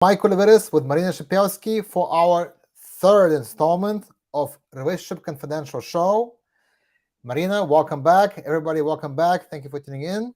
Michael Levitis with Marina Shepelsky for our third installment of Relationship Confidential Show. Marina, welcome back. Everybody, welcome back. Thank you for tuning in.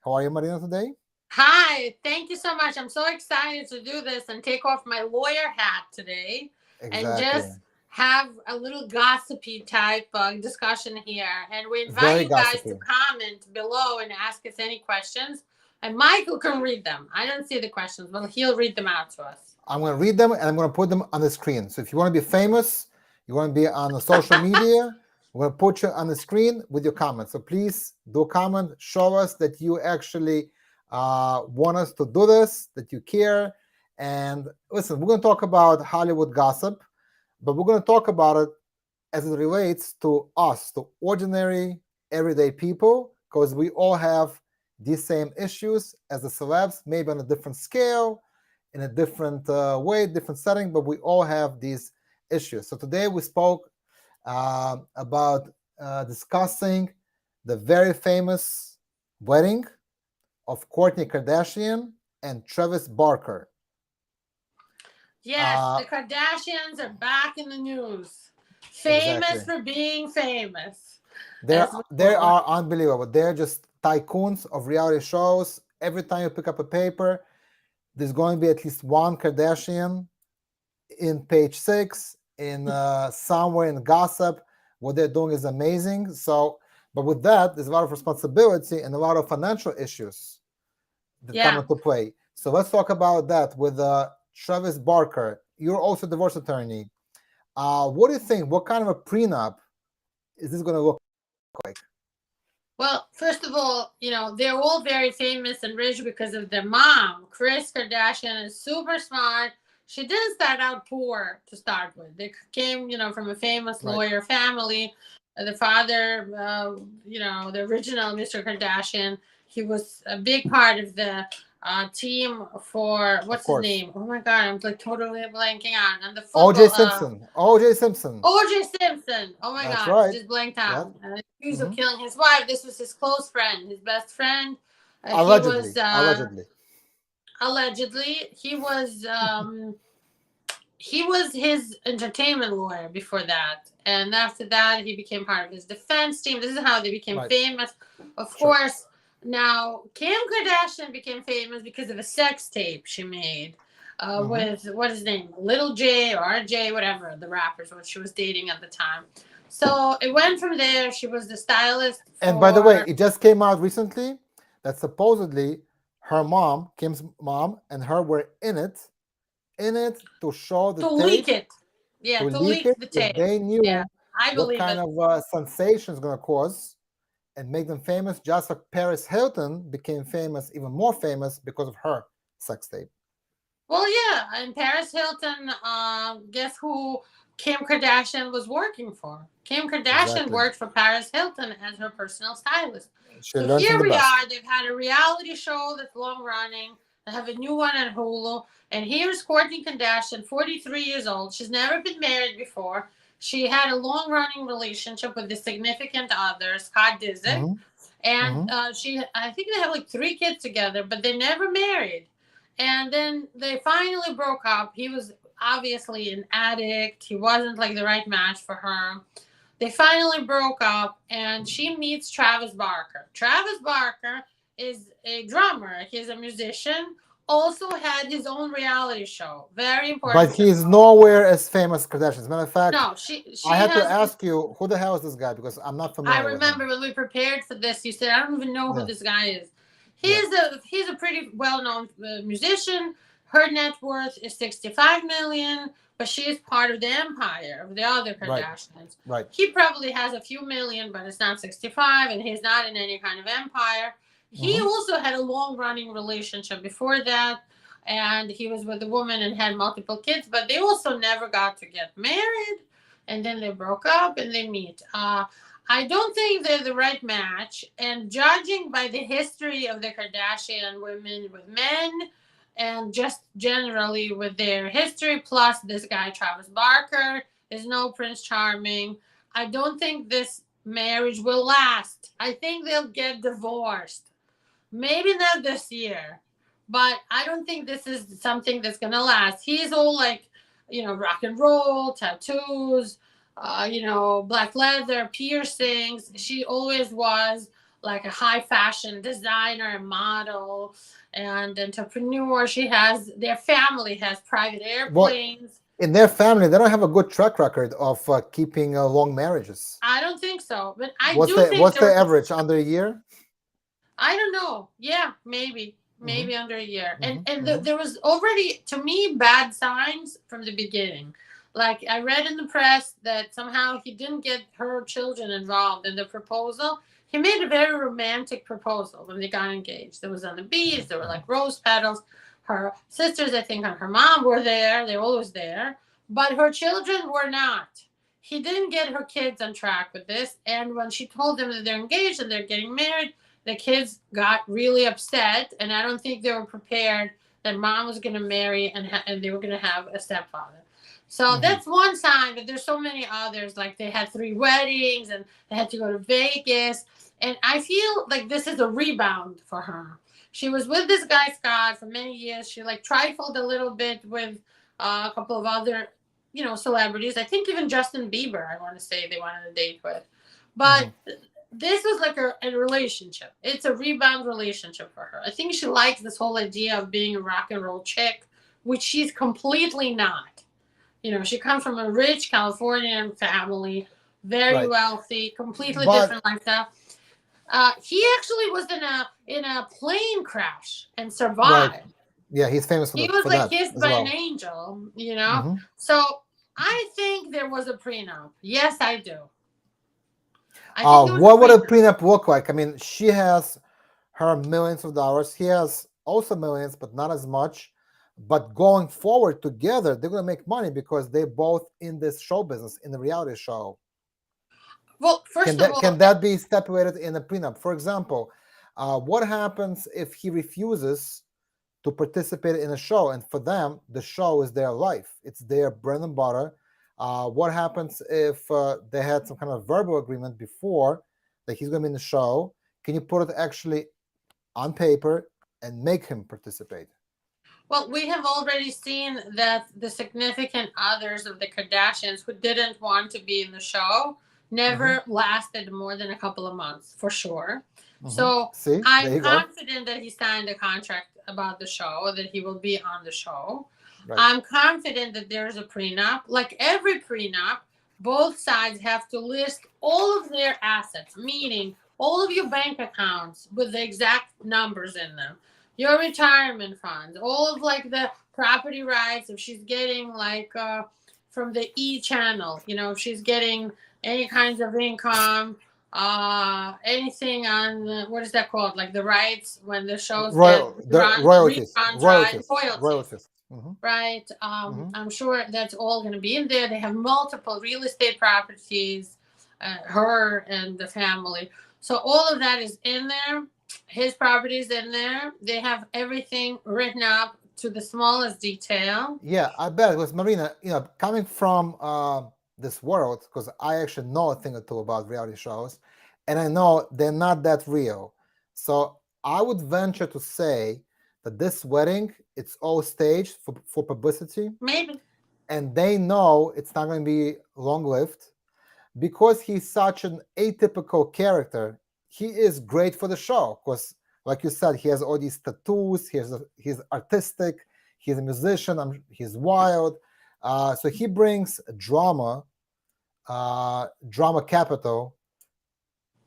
How are you, Marina, today? Hi, thank you so much. I'm so excited to do this and take off my lawyer hat today and Exactly. just have a little gossipy type discussion here. And we invite Very you guys to gossipy. comment below and ask us any questions. And Michael can read them. I don't see the questions, but he'll read them out to us. I'm going to read them and I'm going to put them on the screen. So if you want to be famous, you want to be on the social media, we're going to put you on the screen with your comments. So please do a comment, show us that you actually want us to do this, that you care. And listen, we're going to talk about Hollywood gossip, but we're going to talk about it as it relates to us, to ordinary, everyday people, because we all have these same issues as the celebs, maybe on a different scale, in a different way, different setting, but we all have these issues. So today we spoke about discussing the very famous wedding of Kourtney Kardashian and Travis Barker. Yes, the Kardashians are back in the news. Exactly. Famous for being famous. They are unbelievable. They're just tycoons of reality shows. Every time you pick up a paper, there's going to be at least one Kardashian in page 6, in somewhere in gossip. What they're doing is amazing. So, but with that, there's a lot of responsibility and a lot of financial issues that come into play. So let's talk about that with Travis Barker. You're also a divorce attorney. What do you think? What kind of a prenup is this going to look like? Well, first of all, they're all very famous and rich because of their mom. Kris Kardashian is super smart. She didn't start out poor to start with. They came, from a famous lawyer family. The father, the original Mr. Kardashian, he was a big part of the team for what's his name? Oh my God, I'm like totally blanking out. And the football. O.J. Simpson. O.J. Simpson. O.J. Simpson. Oh my That's God, right. I just blanked out. Accused of killing his wife. This was his close friend, his best friend. Allegedly. Allegedly, he was his entertainment lawyer before that, and after that, he became part of his defense team. This is how they became famous. Of course, now Kim Kardashian became famous because of a sex tape she made with what is his name, Little J or RJ, whatever the rappers what she was dating at the time. So it went from there. She was the stylist. And by the way, it just came out recently that supposedly her mom, Kim's mom, and her were in it to show the tape. Leak it. Yeah, to leak the tape. They knew what kind of sensation is going to cause and make them famous, just like Paris Hilton became famous, even more famous because of her sex tape. Well, yeah, and Paris Hilton, guess who Kim Kardashian was working for? Kim Kardashian worked for Paris Hilton as her personal stylist. So here we are. They've had a reality show that's long running. They have a new one on Hulu. And here's Kourtney Kardashian, 43 years old. She's never been married before. She had a long-running relationship with a significant other, Scott Disick. And I think they have like 3 kids together, but they never married. And then they finally broke up. He was obviously an addict. He wasn't like the right match for her. They finally broke up, and she meets Travis Barker. Travis Barker is a drummer. He's a musician. Also had his own reality show. Very important. But he's nowhere as famous as Kardashian. As a matter of fact, no, I had to ask you, who the hell is this guy? Because I'm not familiar with him. I remember when we prepared for this, you said, I don't even know who this guy is. He's a pretty well-known musician. Her net worth is $65 million, but she is part of the empire of the other Kardashians. Right. He probably has a few million, but it's not 65, and he's not in any kind of empire. He also had a long-running relationship before that, and he was with a woman and had multiple kids, but they also never got to get married, and then they broke up and they meet. I don't think they're the right match, and judging by the history of the Kardashian women with men, and just generally with their history, plus this guy, Travis Barker, is no Prince Charming, I don't think this marriage will last. I think they'll get divorced. Maybe not this year, but I don't think this is something that's gonna last. He's all like, rock and roll, tattoos, black leather, piercings. She always was like a high fashion designer and model and entrepreneur. Their family has private What airplanes. in their family, they don't have a good track record of keeping long marriages. I don't think so, but I What's do the think what's there the was. average? Under a year? I don't know. Yeah, maybe, Mm-hmm. maybe under a year. And Mm-hmm. and Mm-hmm. there was already, to me, bad signs from the beginning. Like I read in the press that somehow he didn't get her children involved in the proposal. He made a very romantic proposal when they got engaged. It was on the beach. There were like rose petals. Her sisters, I think, and her mom were there. They were always there, but her children were not. He didn't get her kids on track with this. And when she told them that they're engaged and they're getting married, the kids got really upset, and I don't think they were prepared that mom was going to marry and they were going to have a stepfather. So that's one sign, but there's so many others. Like they had 3 weddings and they had to go to Vegas. And I feel like this is a rebound for her. She was with this guy, Scott, for many years. She like trifled a little bit with a couple of other, celebrities. I think even Justin Bieber, I want to say they wanted a date with. But this was like a relationship. It's a rebound relationship for her. I think she likes this whole idea of being a rock and roll chick, which she's completely not. She comes from a rich Californian family, very wealthy, completely different lifestyle. He actually was in a plane crash and survived. Right. Yeah, he's famous He was for like that kissed as by well. an angel, So I think there was a prenup. Yes, I do. What would a prenup look like? I mean, she has her millions of dollars. He has also millions, but not as much. But going forward together, they're going to make money because they're both in this show business, in the reality show. Well, first of all, can that be stipulated in a prenup? For example, what happens if he refuses to participate in a show? And for them, the show is their life. It's their bread and butter. What happens if they had some kind of verbal agreement before that he's going to be in the show? Can you put it actually on paper and make him participate? Well, we have already seen that the significant others of the Kardashians who didn't want to be in the show never lasted more than a couple of months, for sure. So I'm confident that he signed a contract about the show, that he will be on the show. Right. I'm confident that there's a prenup. Like every prenup, both sides have to list all of their assets, meaning all of your bank accounts with the exact numbers in them, your retirement funds, all of like the property rights. If she's getting like from the E channel, if she's getting any kinds of income, anything on what is that called? Like the rights when the shows get run, royalties. Royalties. Right. I'm sure that's all going to be in there. They have multiple real estate properties, her and the family. So all of that is in there. His property's in there. They have everything written up to the smallest detail. Yeah, I bet. Because Marina, coming from this world, because I actually know a thing or two about reality shows, and I know they're not that real. So I would venture to say that this wedding, it's all staged for publicity. Maybe. And they know it's not going to be long-lived because he's such an atypical character. He is great for the show because, like you said, he has all these tattoos. He's artistic. He's a musician. He's wild. So he brings drama capital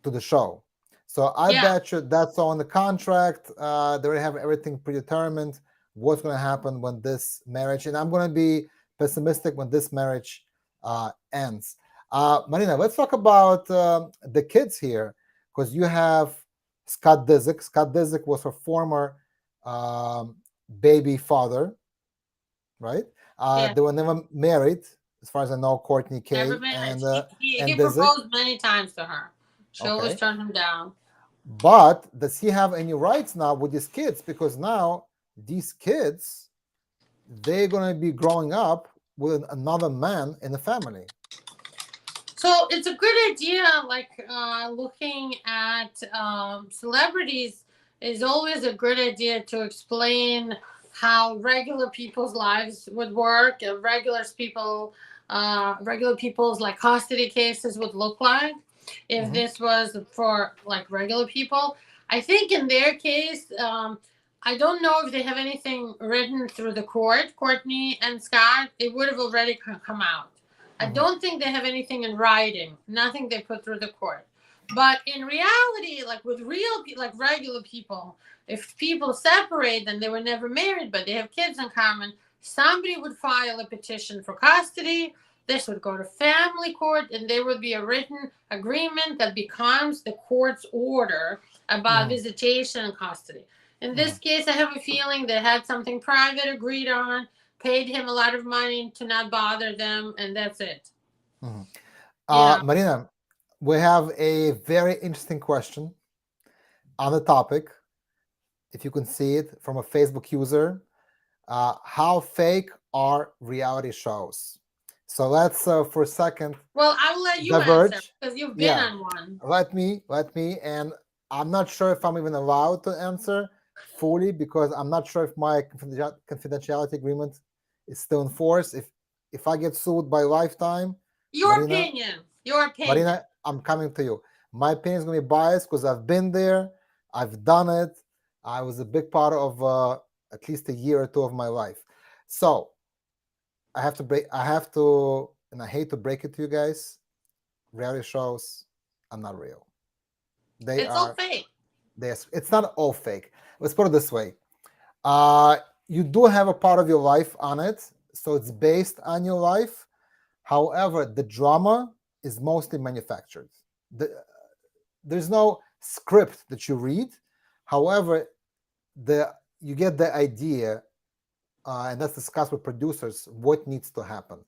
to the show. So I bet you that's on the contract. They already have everything predetermined. What's going to happen when this marriage, and I'm going to be pessimistic when this marriage ends. Marina, let's talk about the kids here, because you have Scott Disick. Scott Disick was her former baby father, right? They were never married, as far as I know. Kourtney K. He proposed many times to her. She always turned him down. But does he have any rights now with his kids? Because now these kids, they're going to be growing up with another man in the family. So it's a good idea, like looking at celebrities it's always a good idea to explain how regular people's lives would work and regular people's like custody cases would look like if this was for like regular people. I think in their case, I don't know if they have anything written through the court, Kourtney and Scott. It would have already come out. I don't think they have anything in writing, nothing they put through the court. But in reality, like with like regular people, if people separate and they were never married, but they have kids in common, somebody would file a petition for custody. This would go to family court, and there would be a written agreement that becomes the court's order about visitation and custody. In this case, I have a feeling they had something private agreed on, paid him a lot of money to not bother them, and that's it. Marina, we have a very interesting question on the topic. If you can see it from a Facebook user, how fake are reality shows? So let's for a second. Well, I will let you answer because you've been on one. Let me, and I'm not sure if I'm even allowed to answer fully because I'm not sure if my confidentiality agreement is still in force. If I get sued by Lifetime, your opinion. Marina, I'm coming to you. My opinion is going to be biased because I've been there, I've done it. I was a big part of at least a year or two of my life. So I have to, and I hate to break it to you guys, reality shows are not real. It's all fake. It's not all fake. Let's put it this way. You do have a part of your life on it, so it's based on your life. However, the drama is mostly manufactured. There's no script that you read. However, you get the idea, and that's discussed with producers, what needs to happen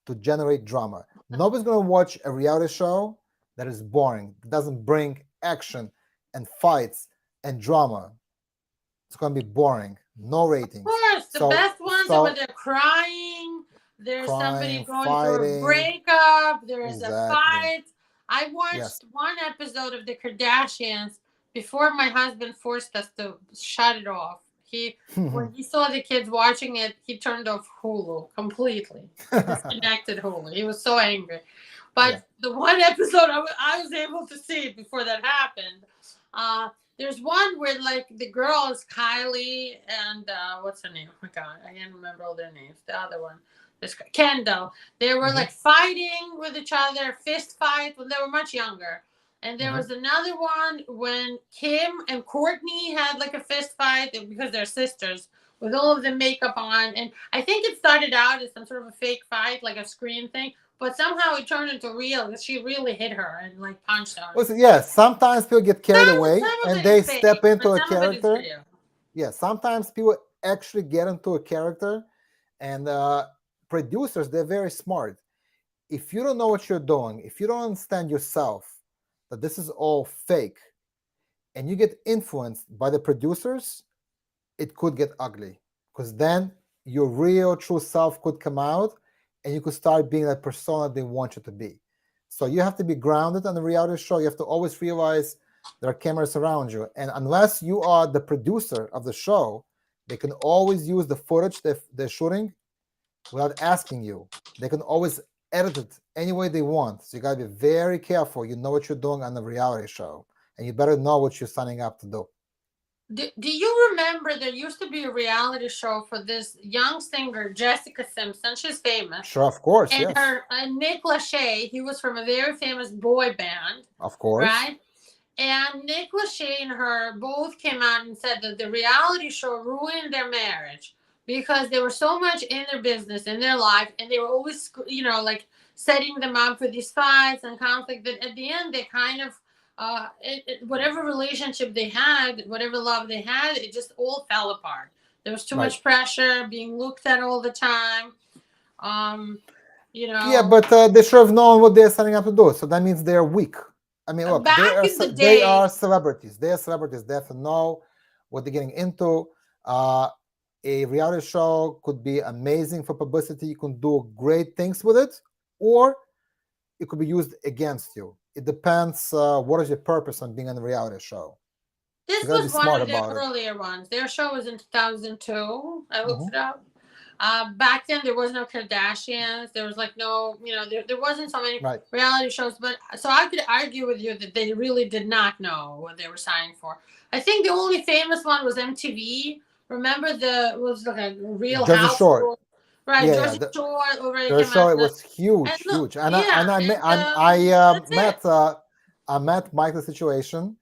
to generate drama. Nobody's going to watch a reality show that is boring, that doesn't bring action and fights and drama. It's going to be boring, no ratings. Of course, the best ones are when they're crying, there's somebody going through a breakup, there's a fight. I watched one episode of the Kardashians before my husband forced us to shut it off. When he saw the kids watching it, he turned off Hulu completely. Disconnected Hulu. He was so angry. But the one episode I was able to see before that happened. There's one where like the girl is Kylie and what's her name? Oh my God, I can't remember all their names. The other one, this Kendall. They were like fighting with each other, fist fight when they were much younger. And there was another one when Kim and Kourtney had like a fist fight because they're sisters with all of the makeup on. And I think it started out as some sort of a fake fight, like a screen thing. But somehow it turned into real because she really hit her and like punched her. Listen, sometimes people get carried away and they step into a character. Sometimes people actually get into a character, and producers, they're very smart. If you don't know what you're doing, if you don't understand yourself, that this is all fake, and you get influenced by the producers, it could get ugly because then your real true self could come out and you could start being that persona they want you to be. So you have to be grounded on the reality show. You have to always realize there are cameras around you. And unless you are the producer of the show, they can always use the footage they're shooting without asking you. They can always edit it any way they want. So you got to be very careful. You know what you're doing on the reality show, and you better know what you're signing up to do. Do you remember there used to be a reality show for this young singer, Jessica Simpson? She's famous. Sure, of course, and and Nick Lachey, he was from a very famous boy band. Of course. Right? And Nick Lachey and her both came out and said that the reality show ruined their marriage because they were so much in their business, in their life, and they were always, like setting them up for these fights and conflict that at the end they kind of, whatever relationship they had, whatever love they had, it just all fell apart. There was too much pressure, being looked at all the time. Yeah, but they should have known what they're signing up to do. So that means they're weak. I mean, look, they are celebrities. They are celebrities. They have to know what they're getting into. A reality show could be amazing for publicity. You can do great things with it, or it could be used against you. It depends what is your purpose on being on a reality show. This You gotta be was one smart of their about it. earlier ones. Their show was in 2002. I looked Mhm. it up. Back then, there was no Kardashians. There was like no, there wasn't so many Right. reality shows. But so I could argue with you that they really did not know what they were signing for. I think the only famous one was MTV. Remember it was like a Real Jersey Shore. Household, right? Yeah, Jersey Shore over there Jersey came Shore. out. It was And huge, look, huge. And yeah, I that's it. met Michael's situation,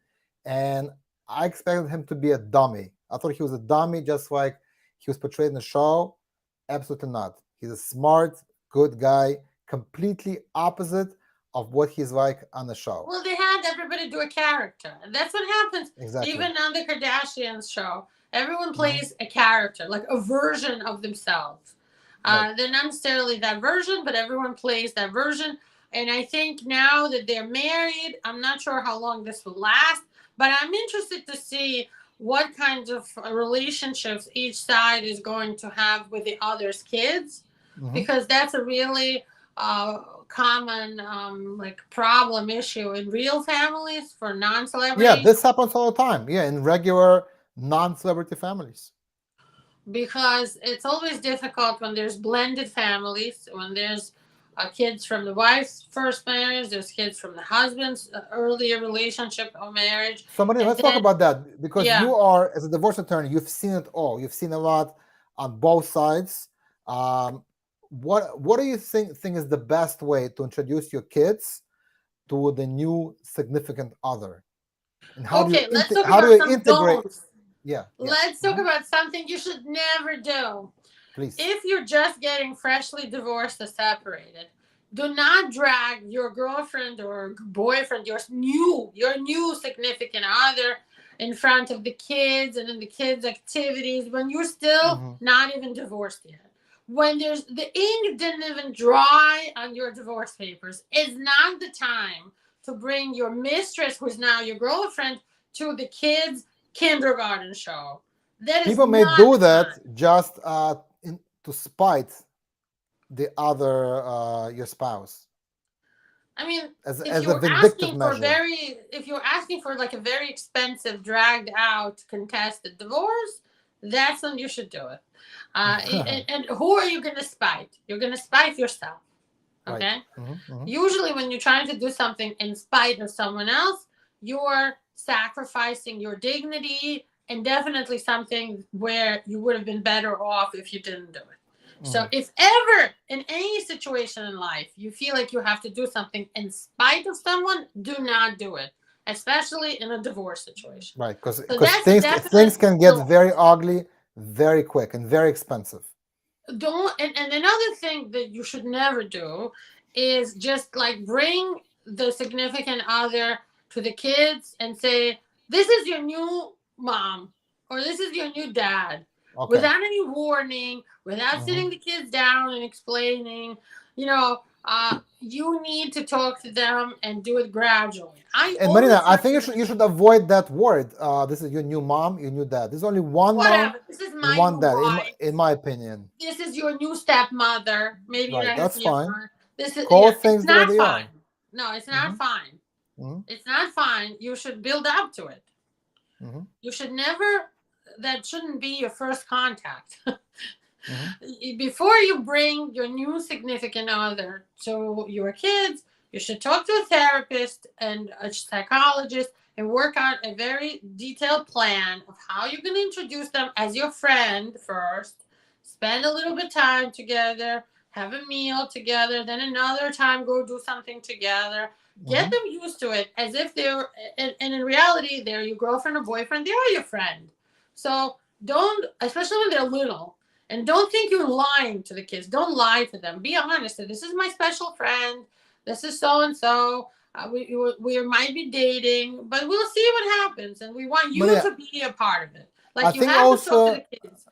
and I expected him to be a dummy. I thought he was a dummy, just like he was portrayed in the show. Absolutely not. He's a smart, good guy, completely opposite of what he's like on the show. Well, they had everybody do a character, and that's what happens. Exactly. Even on the Kardashians show, everyone Mhm. plays a character, like a version of themselves. Right. They're not necessarily that version, but everyone plays that version. And I think now that they're married, I'm not sure how long this will last, but I'm interested to see what kinds of relationships each side is going to have with the other's kids, Mhm. because that's a really common like problem issue in real families for Yeah, non-celebrities, this happens all the time. Yeah, in regular non-celebrity families. because it's always difficult when there's blended families, when there's kids from the wife's first marriage, there's kids from the husband's earlier relationship or marriage, So, Marina, and let's talk then about that because yeah. you are, as a divorce attorney, you've seen it all. You've seen a lot on both sides. Um, what do you think is the best way to introduce your kids to the new significant other, and Okay, let's talk how do about you some integrate? don'ts. Yeah, yeah. Let's talk about something you should never do. Please. If you're just getting freshly divorced or separated, do not drag your girlfriend or boyfriend, your new significant other, in front of the kids and in the kids' activities when you're still Mhm. not even divorced yet. When there's the ink didn't even dry on your divorce papers, is not the time to bring your mistress, who's now your girlfriend, to the kids' kindergarten show. That is People may not do the that time. just to spite the other, your spouse, I mean, as a vindictive measure. if you're asking for like a very expensive, dragged out, contested divorce, that's when you should do it. And who are you going to spite? You're going to spite yourself. Right. Okay. Mm-hmm. Usually, when you're trying to do something in spite of someone else, you're sacrificing your dignity, and definitely something where you would have been better off if you didn't do it. So if ever in any situation in life you feel like you have to do something in spite of someone, do not do it, especially in a divorce situation. Right, because So that's a things definite can get don't. very ugly very quick and very expensive. Don't. And another thing that you should never do is just like bring the significant other to the kids and say, "This is your new mom," or "This is your new dad," Okay. without any warning, without sitting the kids down and explaining. You need to talk to them and do it gradually. I And always Marina, I think recommend, you should avoid that word. This is your new mom, your new dad. There's only one mom whatever. This is and my one new dad, wife. in my opinion. This is your new stepmother. Maybe you Right, don't have that's to be a fine. mother. This is, Call it's things the way not they are. fine. No, it's not Hmm. fine. Hmm. It's not fine. You should build up to it. Hmm. You should never. That shouldn't be your first contact. Hmm. Before you bring your new significant other to your kids, you should talk to a therapist and a psychologist and work out a very detailed plan of how you're going to introduce them as your friend first. Spend a little bit of time together, have a meal together, then another time go do something together. Get them used to it as if they're, and in reality, they're your girlfriend or boyfriend, they are your friend. So don't, especially when they're little, and don't think you're lying to the kids. Don't lie to them. Be honest. This is my special friend. This is so and so. We might be dating, but we'll see what happens. And we want you to be a part of it. Like, you have to talk to the kids.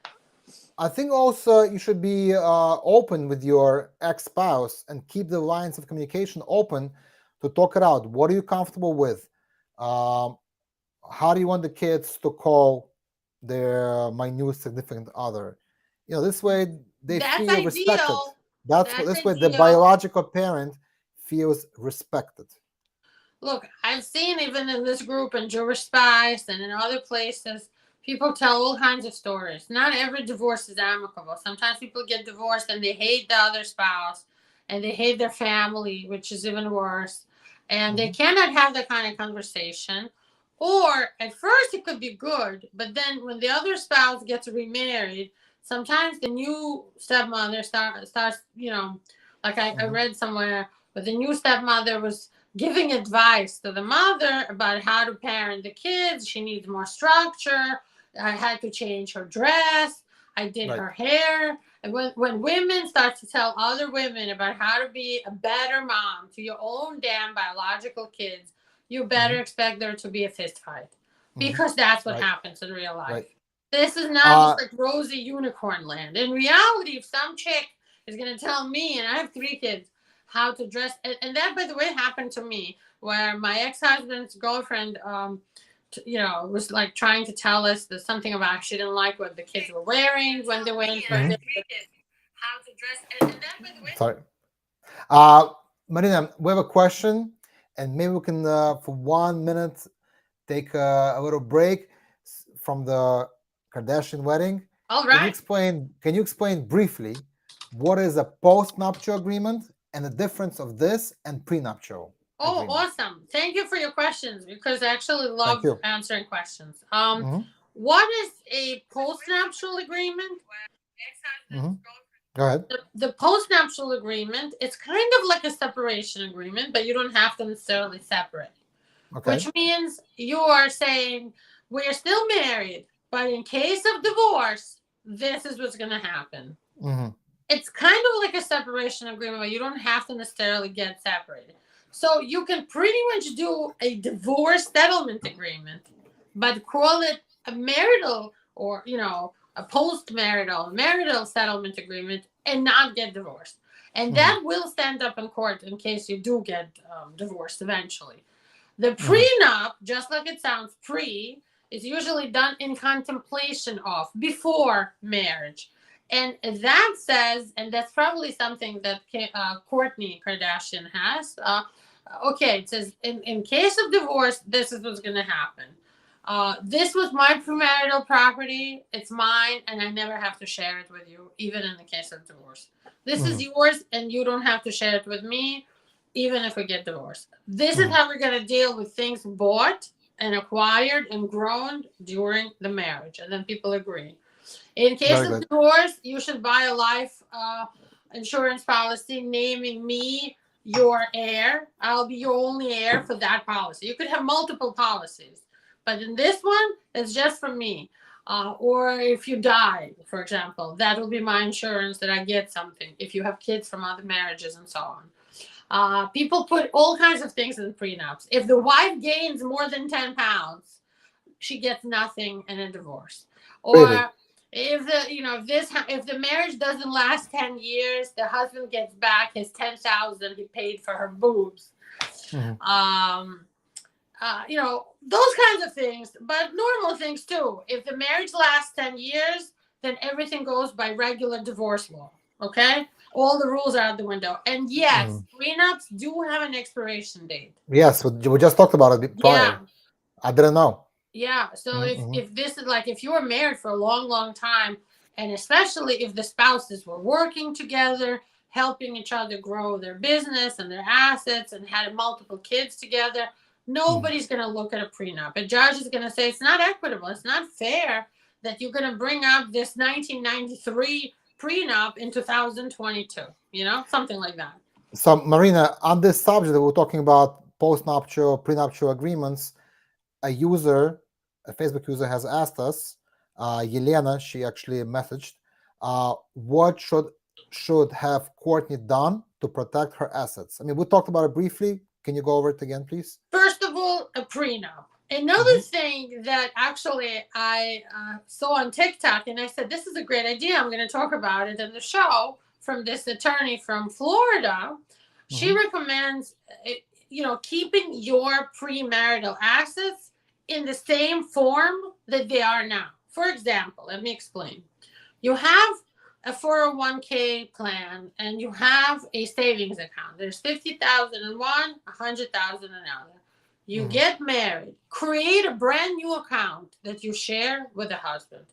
I think also you should be open with your ex-spouse and keep the lines of communication open to talk it out. What are you comfortable with? Um, how do you want the kids to call my new significant other? This way they That's feel respected. ideal. That's That's this way the ideal. biological parent feels respected. look, I've seen even in this group in Jewish Spice and in other places, people tell all kinds of stories. Not every divorce is amicable. Sometimes people get divorced and they hate the other spouse and they hate their family, which is even worse. And they cannot have that kind of conversation. Or at first it could be good, but then when the other spouse gets remarried, sometimes the new stepmother starts, like I read somewhere, but the new stepmother was giving advice to the mother about how to parent the kids. She needs more structure. I had to change her dress. I did her hair. And when women start to tell other women about how to be a better mom to your own damn biological kids, you better expect there to be a fist fight. Because that's what happens in real life. This is not just like rosy unicorn land. In reality, if some chick is going to tell me, and I have 3 kids, how to dress, and that, by the way, happened to me, where my ex-husband's girlfriend, was like trying to tell us that something about she didn't like what the kids were wearing when they went for how to dress, and that, by the way. Sorry. Marina, we have a question, and maybe we can, for 1 minute, take a little break from the Kardashian wedding. All right. Can you explain briefly what is a post-nuptial agreement and the difference of this and prenuptial? Oh, awesome. Thank you for your questions, because I actually love answering questions. What is a post-nuptial agreement? Go ahead. The post-nuptial agreement, it's kind of like a separation agreement, but you don't have to necessarily separate. Which means you are saying, we're still married, but in case of divorce, this is what's going to happen. It's kind of like a separation agreement, but you don't have to necessarily get separated. So you can pretty much do a divorce settlement agreement, but call it a marital or, a marital settlement agreement and not get divorced. And that will stand up in court in case you do get divorced eventually. The prenup, just like it sounds, is usually done in contemplation of, before marriage. And that says, and that's probably something that Kourtney Kardashian has, it says, in case of divorce, this is what's going to happen. This was my premarital property. It's mine, and I never have to share it with you, even in the case of divorce. This is yours, and you don't have to share it with me, even if we get divorced. This is how we're going to deal with things bought and acquired and grown during the marriage. And then people agree. In case of divorce, you should buy a life insurance policy naming me your heir. I'll be your only heir for that policy. You could have multiple policies, but in this one, it's just for me. Or if you die, for example, that will be my insurance that I get something. If you have kids from other marriages and so on. People put all kinds of things in prenups. If the wife gains more than 10 pounds, she gets nothing in a divorce. Or if the marriage doesn't last 10 years, the husband gets back his 10,000 he paid for her boobs. Those kinds of things, but normal things too. If the marriage lasts 10 years, then everything goes by regular divorce law. Okay? All the rules are out the window. And yes, prenups do have an expiration date. Yes, we just talked about it prior. Yeah. I didn't know. Yeah. So if this is like, if you were married for a long, long time, and especially if the spouses were working together, helping each other grow their business and their assets and had multiple kids together, nobody's going to look at a prenup. A judge is going to say it's not equitable. It's not fair that you're going to bring up this 1993 prenup in 2022, something like that. So, Marina, on this subject, we're talking about post-nuptial, prenuptial agreements. A Facebook user has asked us, Yelena, she actually messaged, what should have Kourtney done to protect her assets? I mean, we talked about it briefly. Can you go over it again, please? First of all, a prenup. Another thing that actually I saw on TikTok, and I said, this is a great idea. I'm going to talk about it in the show, from this attorney from Florida. She recommends, keeping your premarital assets in the same form that they are now. For example, let me explain. You have a 401k plan and you have a savings account. There's $50,000 in one, $100,000 in another. You get married. Create a brand new account that you share with the husband.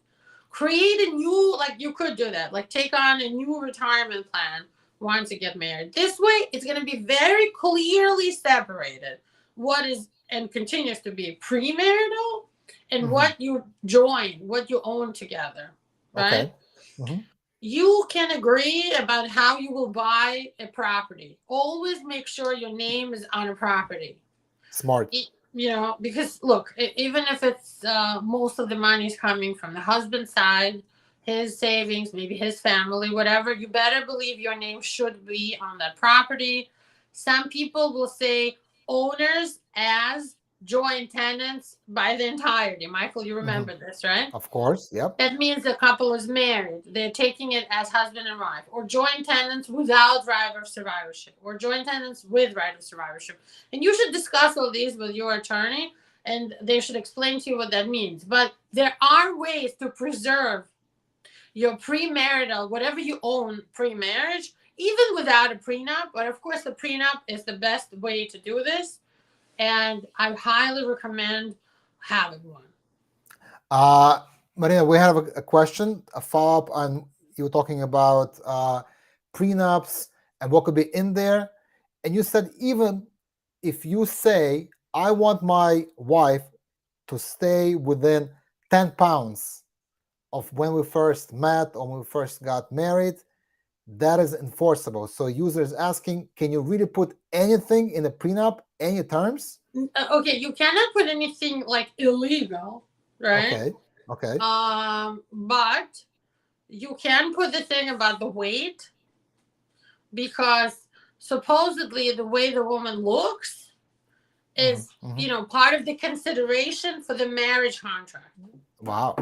Create a new, like you could do that, like take on a new retirement plan once you get married. This way, it's going to be very clearly separated what is and continues to be premarital and what you join, what you own together, right? Okay. You can agree about how you will buy a property. Always make sure your name is on a property. Smart. You know, because look, even if it's most of the money is coming from the husband's side, his savings, maybe his family, whatever, you better believe your name should be on that property. Some people will say owners as joint tenants by the entirety. Michael, you remember this, right? Of course, yep. That means the couple is married. They're taking it as husband and wife, or joint tenants without right of survivorship, or joint tenants with right of survivorship. And you should discuss all these with your attorney, and they should explain to you what that means. But there are ways to preserve your premarital, whatever you own pre-marriage, even without a prenup. But of course, the prenup is the best way to do this. And I highly recommend having one. Marina, we have a question, a follow-up on you were talking about prenups and what could be in there. And you said even if you say, I want my wife to stay within 10 pounds of when we first met or when we first got married, that is enforceable. So user is asking, can you really put anything in a prenup, any terms? Okay, you cannot put anything like illegal, right? Okay. But you can put the thing about the weight, because supposedly the way the woman looks is, you know, part of the consideration for the marriage contract. Wow.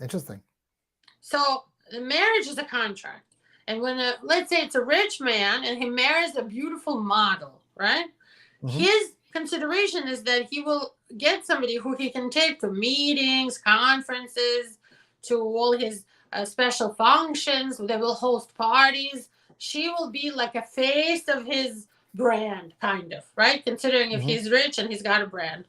Interesting. So the marriage is a contract. And when let's say it's a rich man and he marries a beautiful model, right? His consideration is that he will get somebody who he can take to meetings, conferences, to all his special functions. They will host parties. She will be like a face of his brand, kind of, right? Considering if he's rich and he's got a brand.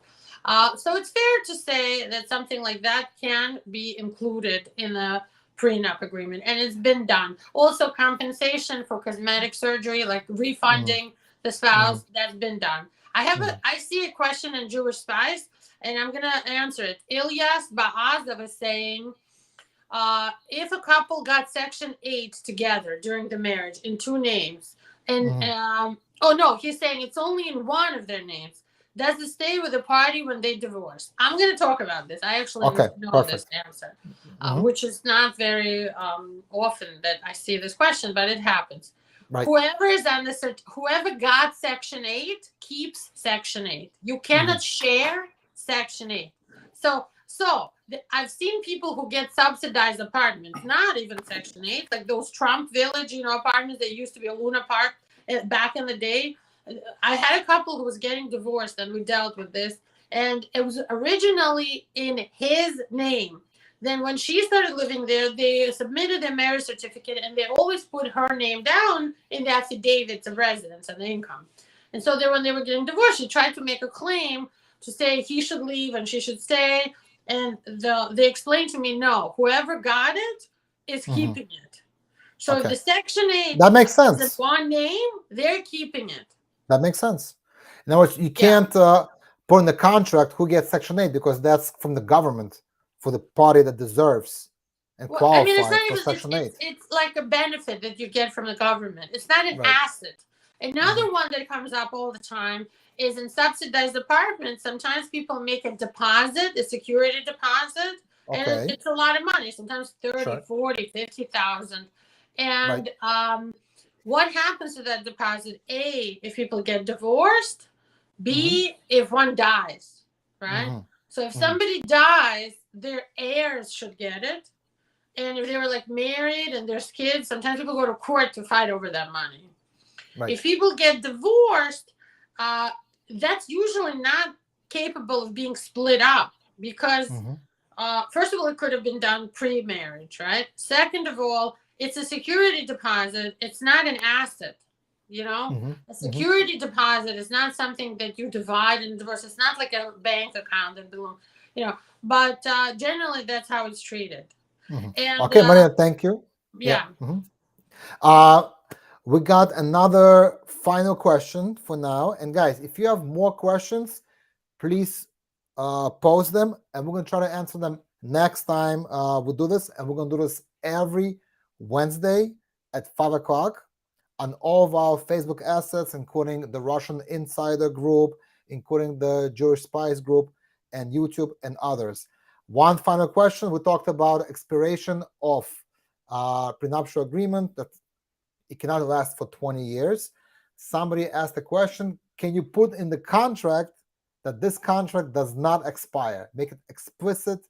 So it's fair to say that something like that can be included in a prenup agreement, and it's been done. Also, compensation for cosmetic surgery, like refunding the spouse, that's been done. I see a question in Jewish Spice, and I'm gonna answer it. Ilyas Ba'aza was saying, if a couple got Section 8 together during the marriage in two names, and oh no, he's saying it's only in one of their names, does it stay with the party when they divorce? I'm going to talk about this. I actually know this answer, which is not very often that I see this question, but it happens. Right. Whoever is on whoever got Section 8 keeps Section 8. You cannot share Section 8. So I've seen people who get subsidized apartments, not even Section 8, like those Trump Village, apartments that used to be a Luna Park back in the day. I had a couple who was getting divorced, and we dealt with this, and it was originally in his name. Then when she started living there, they submitted a marriage certificate, and they always put her name down in the affidavits of residence and income. And so when they were getting divorced, she tried to make a claim to say he should leave and she should stay. And they explained to me, no, whoever got it is keeping it. So if the Section 8 that makes sense. Is one name, they're keeping it. That makes sense. In other words, you can't put in the contract who gets Section 8 because that's from the government for the party that deserves and qualifies for Section 8. It's like a benefit that you get from the government. It's not an asset. Another one that comes up all the time is in subsidized apartments. Sometimes people make a deposit, a security deposit, and it's a lot of money, sometimes 30, 40, 50,000. And what happens to that deposit? A, if people get divorced. B, if one dies, right? So if somebody dies, their heirs should get it. And if they were like married and there's kids, sometimes people go to court to fight over that money. If people get divorced, that's usually not capable of being split up because, first of all, it could have been done pre-marriage, right? Second of all, it's a security deposit. It's not an asset. You know, Mm-hmm. a security deposit is not something that you divide in divorce. It's not like a bank account that belongs, you know. But generally, that's how it's treated. Mm-hmm. And Okay, Maria, thank you. yeah. Mm-hmm. We got another final question for now. And guys, if you have more questions, please post them, and we're going to try to answer them next time we do this. And we're going to do this every Wednesday at 5 o'clock on all of our Facebook assets, including the Russian Insider Group, including the Jewish Spies Group, and YouTube and others. One final question. We talked about expiration of prenuptial agreement, that it cannot last for 20 years. Somebody asked the question, can you put in the contract that this contract does not expire? Make it explicit,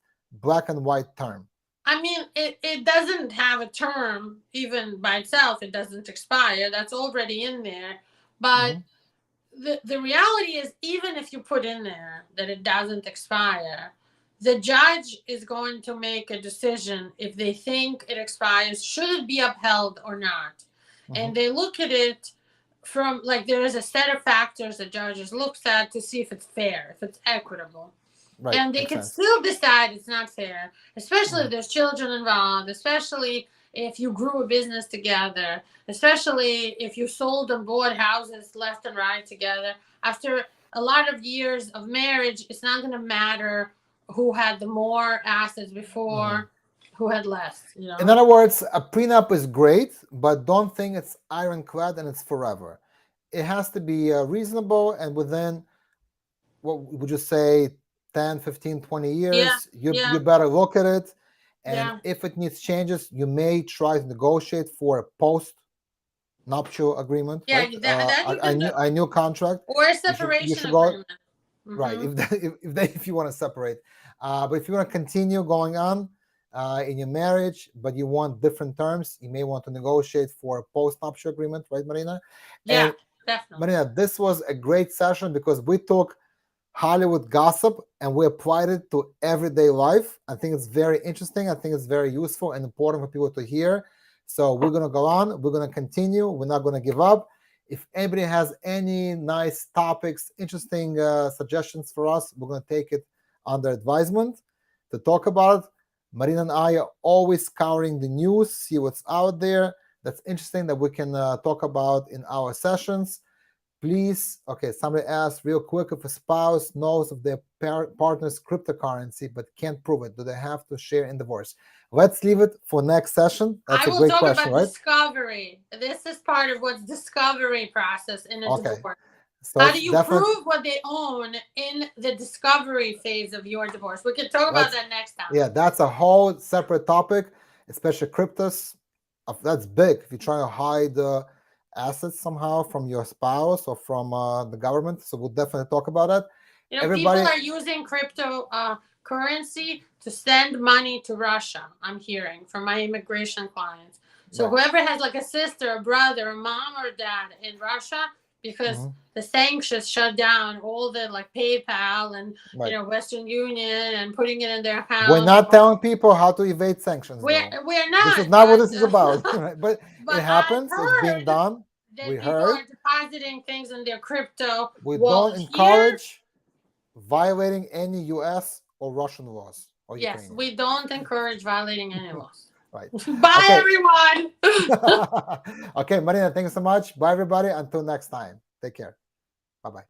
black and white term. I mean, it doesn't have a term even by itself. It doesn't expire. That's already in there. But the reality is, even if you put in there that it doesn't expire, the judge is going to make a decision if they think it expires, should it be upheld or not. And they look at it from, like, there is a set of factors the judges looks at to see if it's fair, if it's equitable. Right, and they can still decide it's not fair, especially if there's children involved, especially if you grew a business together, especially if you sold and bought houses left and right together. After a lot of years of marriage, it's not going to matter who had the more assets before, who had less. You know? In other words, a prenup is great, but don't think it's ironclad and it's forever. It has to be reasonable, and within, what would you say, 10, 15, 20 years, you better look at it. And if it needs changes, you may try to negotiate for a post-nuptial agreement, right? A new contract. Or a separation agreement. Right, if you want to separate. But if you want to continue going on in your marriage, but you want different terms, you may want to negotiate for a post-nuptial agreement, right, Marina? Yeah, definitely. Marina, this was a great session because we took Hollywood gossip and we applied it to everyday life. I think it's very interesting. I think it's very useful and important for people to hear. So we're going to go on. We're going to continue. We're not going to give up. If anybody has any nice topics, interesting suggestions for us, we're going to take it under advisement to talk about it. Marina and I are always scouring the news, see what's out there that's interesting that we can talk about in our sessions. Please, okay, somebody asked real quick, if a spouse knows of their partner's cryptocurrency but can't prove it, do they have to share in divorce? Let's leave it for next session. That's a great question, right? Discovery. This is part of what's discovery process in a divorce. So how do you prove what they own in the discovery phase of your divorce? We can talk about that next time. Yeah, that's a whole separate topic, especially cryptos. That's big. If you're trying to hide assets somehow from your spouse or from the government. So we'll definitely talk about that. You know, people are using cryptocurrency to send money to Russia, I'm hearing from my immigration clients. So whoever has like a sister, a brother, a mom or dad in Russia, because the sanctions shut down all the like PayPal and you know, Western Union and putting it in their account. We're not telling people how to evade sanctions. We're not. This is not what this is about. But it happens. It's being done. We heard. Are depositing things in their crypto. We don't encourage violating any U.S. or Russian laws. Or yes, we don't encourage violating any laws. Right. Bye, everyone. Okay, Marina, thank you so much. Bye, everybody. Until next time. Take care. Bye-bye.